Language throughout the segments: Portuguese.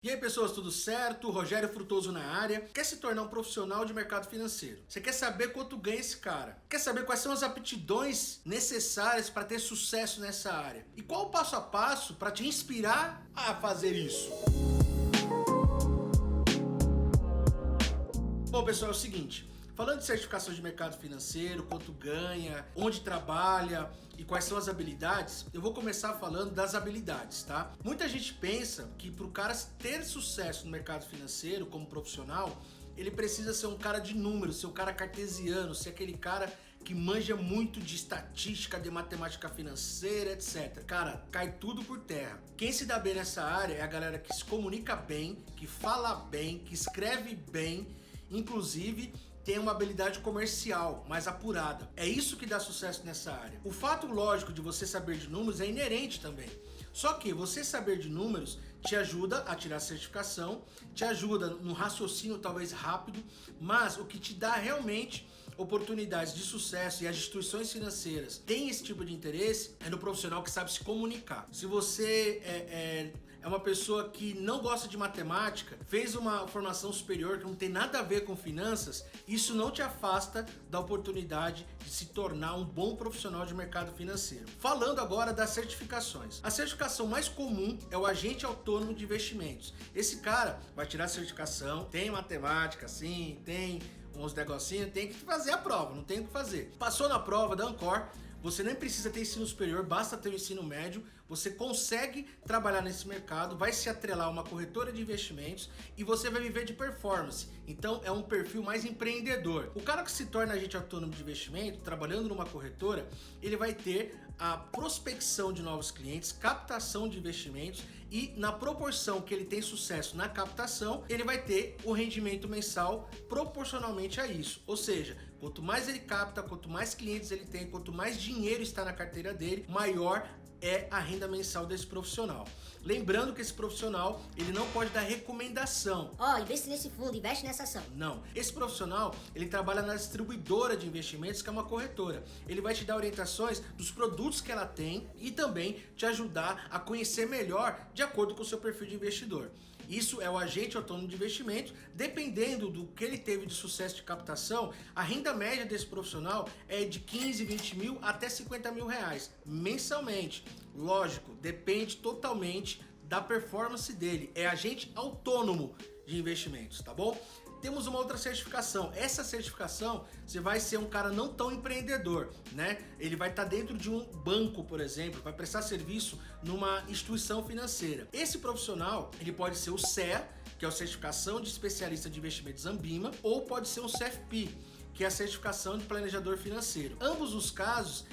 E aí pessoas, tudo certo? Rogério Frutoso na área. Quer se tornar um profissional de mercado financeiro? Você quer saber quanto ganha esse cara? Quer saber quais são as aptidões necessárias para ter sucesso nessa área? E qual o passo a passo para te inspirar a fazer isso? Bom pessoal, é o seguinte. Falando de certificação de mercado financeiro, quanto ganha, onde trabalha e quais são as habilidades, eu vou começar falando das habilidades, tá? Muita gente pensa que para o cara ter sucesso no mercado financeiro como profissional, ele precisa ser um cara de números, ser um cara cartesiano, ser aquele cara que manja muito de estatística, de matemática financeira, etc. Cara, cai tudo por terra. Quem se dá bem nessa área é a galera que se comunica bem, que fala bem, que escreve bem, inclusive tem uma habilidade comercial mais apurada. É isso que dá sucesso nessa área. O fato lógico de você saber de números é inerente também. Só que você saber de números te ajuda a tirar certificação, te ajuda no raciocínio talvez rápido, mas o que te dá realmente oportunidades de sucesso, e as instituições financeiras têm esse tipo de interesse, é no profissional que sabe se comunicar. Se você é uma pessoa que não gosta de matemática, fez uma formação superior que não tem nada a ver com finanças, isso não te afasta da oportunidade de se tornar um bom profissional de mercado financeiro. Falando agora das certificações. A certificação mais comum é o agente autônomo de investimentos. Esse cara vai tirar a certificação, tem matemática, sim, tem uns negocinhos, tem que fazer a prova, não tem o que fazer. Passou na prova da Ancor, você nem precisa ter ensino superior, basta ter o ensino médio, você consegue trabalhar nesse mercado, vai se atrelar a uma corretora de investimentos e você vai viver de performance. Então é um perfil mais empreendedor. O cara que se torna agente autônomo de investimento, trabalhando numa corretora, ele vai ter a prospecção de novos clientes, captação de investimentos e na proporção que ele tem sucesso na captação, ele vai ter o rendimento mensal proporcionalmente a isso. Ou seja, quanto mais ele capta, quanto mais clientes ele tem, quanto mais dinheiro está na carteira dele, maior é a renda mensal desse profissional. Lembrando que esse profissional, ele não pode dar recomendação. Investe nesse fundo, investe nessa ação. Não. Esse profissional, ele trabalha na distribuidora de investimentos, que é uma corretora. Ele vai te dar orientações dos produtos que ela tem e também te ajudar a conhecer melhor de acordo com o seu perfil de investidor. Isso é o agente autônomo de investimento. Dependendo do que ele teve de sucesso de captação, a renda média desse profissional é de 15, 20 mil até 50 mil reais mensalmente. Lógico, depende totalmente da performance dele. É agente autônomo de investimentos, tá bom? Temos uma outra certificação. Essa certificação, você vai ser um cara não tão empreendedor, né? Ele vai estar dentro de um banco, por exemplo, vai prestar serviço numa instituição financeira. Esse profissional, ele pode ser o CEA, que é a Certificação de Especialista de Investimentos Ambima, ou pode ser um CFP, que é a certificação de planejador financeiro. Ambos os casos,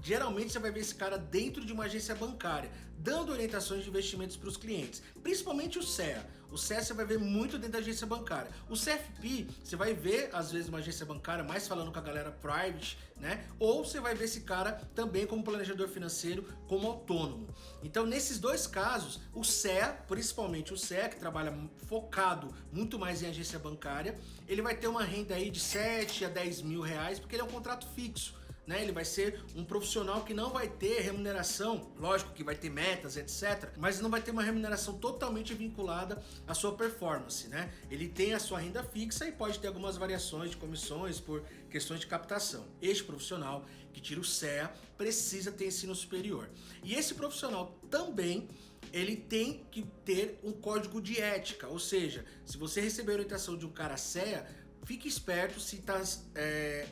geralmente você vai ver esse cara dentro de uma agência bancária, dando orientações de investimentos para os clientes, principalmente o CEA. O CEA você vai ver muito dentro da agência bancária. O CFP, você vai ver às vezes uma agência bancária mais falando com a galera private, né? Ou você vai ver esse cara também como planejador financeiro, como autônomo. Então, nesses dois casos, o CEA, principalmente o CEA, que trabalha focado muito mais em agência bancária, ele vai ter uma renda aí de 7 a 10 mil reais, porque ele é um contrato fixo, né? Ele vai ser um profissional que não vai ter remuneração, lógico que vai ter metas, etc, mas não vai ter uma remuneração totalmente vinculada à sua performance, né? Ele tem a sua renda fixa e pode ter algumas variações de comissões por questões de captação. Este profissional que tira o CEA precisa ter ensino superior. E esse profissional também ele tem que ter um código de ética, ou seja, se você receber a orientação de um cara CEA, fique esperto se está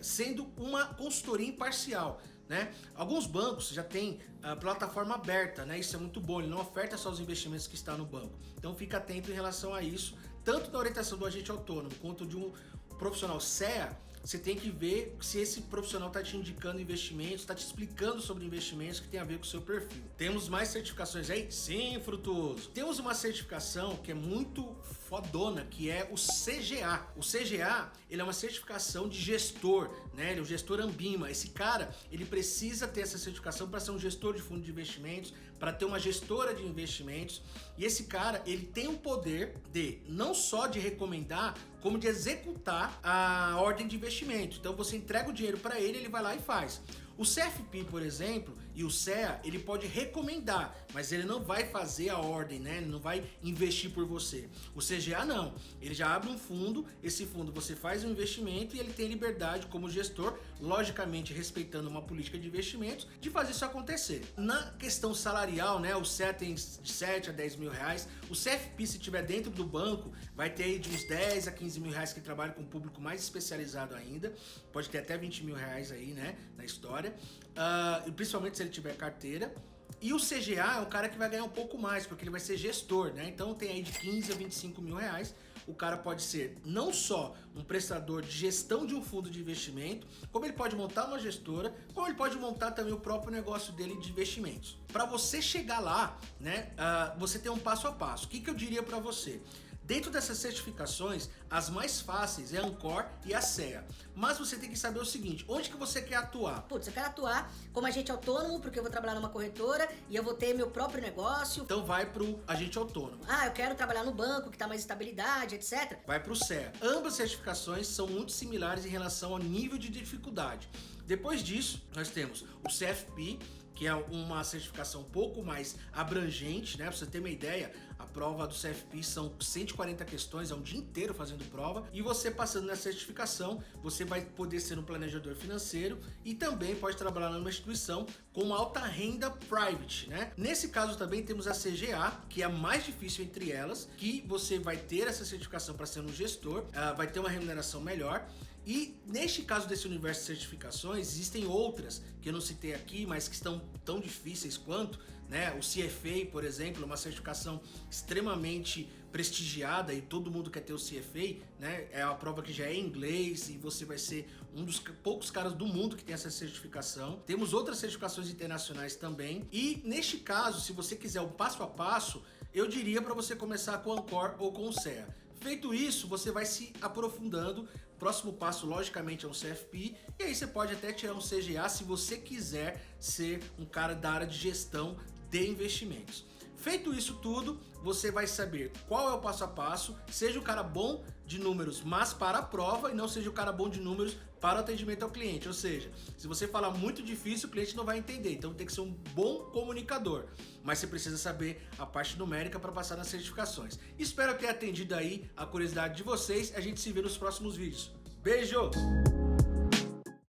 sendo uma consultoria imparcial, né? Alguns bancos já têm a plataforma aberta, né? Isso é muito bom, ele não oferta só os investimentos que está no banco. Então fica atento em relação a isso, tanto da orientação do agente autônomo quanto de um profissional CEA. Você tem que ver se esse profissional está te indicando investimentos, está te explicando sobre investimentos que tem a ver com o seu perfil. Temos mais certificações aí? Sim, Frutuoso! Temos uma certificação que é muito fodona, que é o CGA. O CGA, ele é uma certificação de gestor, né? Ele é o gestor Ambima. Esse cara, ele precisa ter essa certificação para ser um gestor de fundo de investimentos, para ter uma gestora de investimentos. E esse cara, ele tem o poder de não só de recomendar, como de executar a ordem de investimento. Então você entrega o dinheiro para ele, ele vai lá e faz. O CFP, por exemplo, e o CEA, ele pode recomendar, mas ele não vai fazer a ordem, né? Ele não vai investir por você. O CGA não, ele já abre um fundo, esse fundo você faz um investimento e ele tem liberdade como gestor, logicamente respeitando uma política de investimentos, de fazer isso acontecer. Na questão salarial, né? O CEA tem de 7 a 10 mil reais, o CFP, se tiver dentro do banco, vai ter aí de uns 10 a 15 mil reais que trabalha com um público mais especializado ainda, pode ter até 20 mil reais aí, né, na história, principalmente se ele tiver carteira. E o CGA é um cara que vai ganhar um pouco mais, porque ele vai ser gestor, né? Então tem aí de 15 a 25 mil reais. O cara pode ser não só um prestador de gestão de um fundo de investimento, como ele pode montar uma gestora, como ele pode montar também o próprio negócio dele de investimentos. Para você chegar lá, né, você tem um passo a passo. O que eu diria para você? Dentro dessas certificações, as mais fáceis é a Ancor e a CEA. Mas você tem que saber o seguinte, onde que você quer atuar? Putz, eu quero atuar como agente autônomo, porque eu vou trabalhar numa corretora e eu vou ter meu próprio negócio. Então vai pro agente autônomo. Eu quero trabalhar no banco, que tá mais estabilidade, etc. Vai pro CEA. Ambas certificações são muito similares em relação ao nível de dificuldade. Depois disso, nós temos o CFP, que é uma certificação um pouco mais abrangente, né? Pra você ter uma ideia, a prova do CFP são 140 questões, é um dia inteiro fazendo prova, e você passando nessa certificação, você vai poder ser um planejador financeiro e também pode trabalhar numa instituição com alta renda private, né? Nesse caso também temos a CGA, que é a mais difícil entre elas, que você vai ter essa certificação para ser um gestor, vai ter uma remuneração melhor. E neste caso desse universo de certificações, existem outras que eu não citei aqui, mas que estão tão difíceis quanto, né? O CFA, por exemplo, é uma certificação extremamente prestigiada e todo mundo quer ter o CFA, né? É uma prova que já é em inglês e você vai ser um dos poucos caras do mundo que tem essa certificação. Temos outras certificações internacionais também. E neste caso, se você quiser o passo a passo, eu diria para você começar com o Ancor ou com o CEA. Feito isso, você vai se aprofundando. Próximo passo, logicamente, é um CFP. E aí você pode até tirar um CGA se você quiser ser um cara da área de gestão de investimentos. Feito isso tudo, você vai saber qual é o passo a passo. Seja o cara bom de números, mas para a prova, e não seja o cara bom de números para o atendimento ao cliente. Ou seja, se você falar muito difícil, o cliente não vai entender. Então tem que ser um bom comunicador. Mas você precisa saber a parte numérica para passar nas certificações. Espero ter atendido aí a curiosidade de vocês. A gente se vê nos próximos vídeos. Beijo!